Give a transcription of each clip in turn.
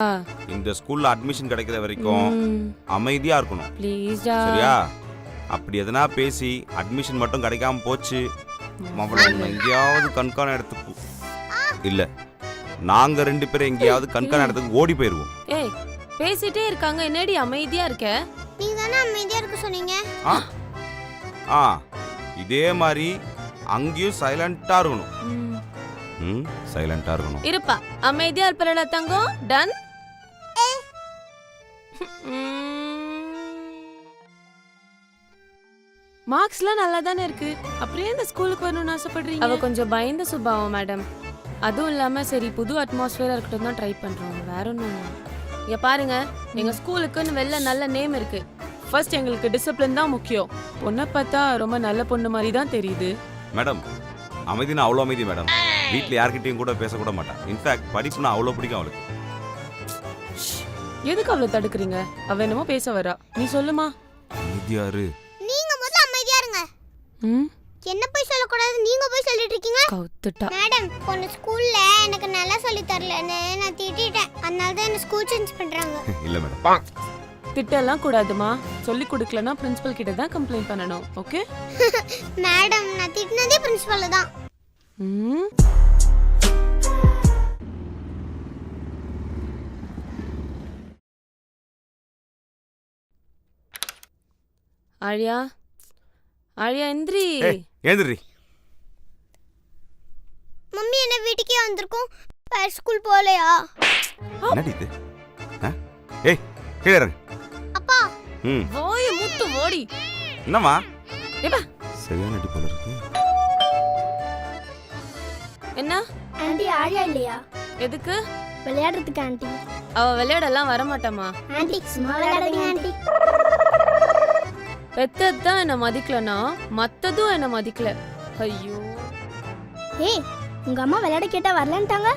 இந்த ஸ்கூல்ல அட்மிஷன் கிடைக்கிற வரைக்கும் அமைதியா இருக்கணும். ப்ளீஸ்டா. சரியா? அப்படி எதனா பேசி அட்மிஷன் மட்டும் கிடைக்காம போச்சு, அவளை எங்கேயாவது கண்காண இடத்துக்கு இல்ல நாங்க 2 பேரும் எங்கேயாவது கண்காண இடத்துக்கு ஓடி போயிருவோம். ஏய் பேசிட்டே இருக்காங்க, என்னடி அமைதியா இருக்க? நீங்க தானே அமைதியா இருக்க சொன்னீங்க. இதே மாதிரி அங்கேயும் சைலண்டா இருக்கணும். சைலண்டா இருக்கணும். இருப்பா, அமைதியா இருப்பறடா தங்கம். டன். மார்க்ஸ்லாம் நல்லா தானே இருக்கு, அப்படியே இந்த ஸ்கூலுக்கு வரணும்னு ஆசைப்படுறீங்க? அவ கொஞ்சம் பயந்த சுபாவம் மேடம். அதுவும் இல்லாம சரி புது அட்மாஸ்பியரா இருக்கட்டும் தான் ட்ரை பண்றோம், வேற ஒன்றும். இங்க பாருங்க, எங்க ஸ்கூலுக்குன்னு வெளில நல்ல நேம் இருக்கு. ஃபர்ஸ்ட் எங்களுக்கு டிசிப்ளின் தான் முக்கியம். பொண்ணை பார்த்தா ரொம்ப நல்ல பொண்ணு மாதிரி தான் தெரியுது. மேடம் அமைதினா அவ்வளோ அமைதி மேடம். வீட்டில் யார்கிட்டையும் கூட பேசக்கூட மாட்டான். இன்ஃபேக்ட் படிப்புனா அவ்வளோ பிடிக்கும் அவளுக்கு. எதுக்கு அவளை தடுக்கிறீங்க? அவ என்னமோ பேச வரா, நீ சொல்லுமா. அமைதியாரு. நீங்க முதல்ல அமைதியா இருங்க. என்ன போய் சொல்லக்கூடாது, நீங்க போய் சொல்லிட்டு இருக்கீங்க. கவுத்துட்டா. மேடம் பொண்ணு ஸ்கூல்ல எனக்கு நல்லா சொல்லி தரலன்னு நான் திட்டிட்டேன், அதனால தான் என்ன ஸ்கூல் சேஞ்ச் பண்றாங்க. இல்ல மேடம். திட்டெல்லாம் கூடாதுமா, சொல்லி கொடுக்கலனா பிரின்சிபல் கிட்ட தான் கம்ப்ளைண்ட் பண்ணணும். ஓகே மேடம், நான் திட்டினதே பிரின்சிபல் தான். ஆழியா, ஆழியா எந்திரி. ஏந்திரி. மம்மி என்ன வீட்டுக்கே வந்திருக்கோம், வேற ஸ்கூல் போகலையா? என்னடி இது? ஏய் கீழ இறங்கு. அப்பா ஓய் முத்து ஓடி. என்னம்மா? ஏப்பா சரியான அடி போல இருக்கு. என்ன ஆண்டி ஆழியா இல்லையா? எதுக்கு? விளையாடுறதுக்கு ஆண்டி. அவ விளையாடலாம் வர மாட்டாமா. ஆண்டி சும்மா விளையாடுங்க ஆண்டி. பெத்ததான் என்ன மதிக்கலனா மத்ததும் என்ன மதிக்கல. ஐயோ. ஏய் உங்க அம்மா விளையாட கேட்டா வரலன்ட்டாங்க.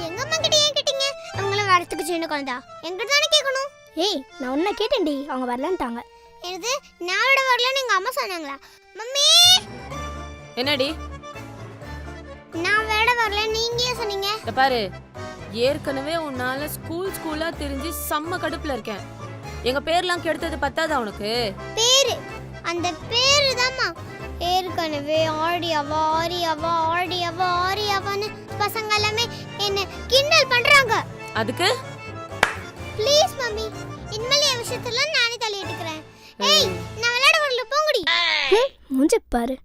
எங்க அம்மா கிட்ட ஏன் கேட்டீங்க? அவங்கள வரதுக்கு சின்ன குழந்தை, என்கிட்ட தானே கேட்கணும். ஏய் நான் உன்ன கேட்டேன்டி, அவங்க வரலன்ட்டாங்க. என்னது நான் விட வரலன்னு எங்க அம்மா சொன்னாங்களா? மம்மி என்னடி? நான் விளையாட வரல நீங்க ஏன் சொன்னீங்க? இத பாரு, ஏற்கனவே உன்னால ஸ்கூலா தெரிஞ்சு செம்ம கடுப்புல இருக்கேன். எங்க பேர்லாம் கெடுத்தது பத்தாதா உனக்கு? பேரு அந்த பேரு தான்மா. ஏற்கனவே ஆடியாவா ஆரியாவா ஆடியாவா ஆரியாவான்னு பசங்க எல்லாமே என்ன கிண்டல் பண்றாங்க. அதுக்கு ப்ளீஸ் மம்மி, இனிமேல் என் விஷயத்துல நானே தலையிட்டுக்கிறேன். ஏய் நான் விளையாட வரல, போங்கடி. மூஞ்ச பாரு.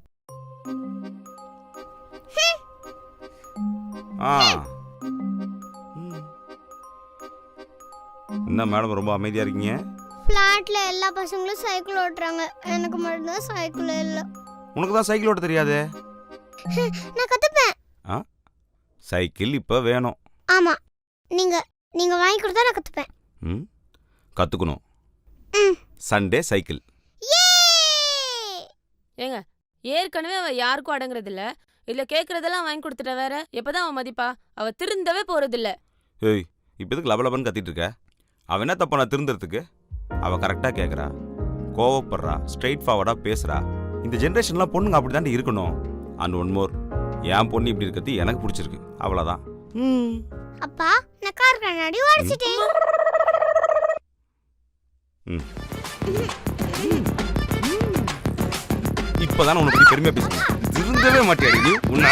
என்ன மேடம் ரொம்ப அமைதியா இருக்கீங்க? ஃப்ளாட்ல எல்லா பசங்களும் சைக்கிள் ஓட்டுறாங்க, எனக்கு மட்டும் தான் சைக்கிள் இல்ல. உனக்கு தான் சைக்கிள் ஓட்ட தெரியாதே? நான் கத்துப்பேன். சைக்கிள் இப்ப வேணும். ஆமா, நீங்க வாங்கி கொடுத்தா நான் கத்துப்பேன். கத்துக்கணும். Sunday cycle. ஏங்க ஏற்கனவே அவ யாருக்கும் அடங்குறது இல்ல, இல்ல கேக்குறதெல்லாம் வாங்கி கொடுத்துட்ட வேற. எப்பதான் அவ மதிப்பா? அவ திருந்தவே போறது இல்ல. ஏய் இப்ப எதுக்கு லபலபன்னு கத்திட்டு இருக்க? அவ என்ன தப்பா நான் திருந்துறதுக்கு? அவ கரெக்டா கேக்குறா, கோவப்படுறா, ஸ்ட்ரெயிட் ஃபார்வர்டா பேசுறா. இந்த ஜெனரேஷன்லாம் பொண்ணுங்க அப்படிதாண்டி இருக்கணும். அண்ட் ஒன் மோர், என் பொண்ணு இப்படி இருக்கிறது எனக்கு பிடிச்சிருக்கு, அவ்வளவுதான். அப்பா நான் கார் கண்ணாடி உடைச்சிட்டேன். இப்பதான் உனக்கு பெருமையா பேசுறேன். திருந்தவே மாட்டியாடி நீ. உன்ன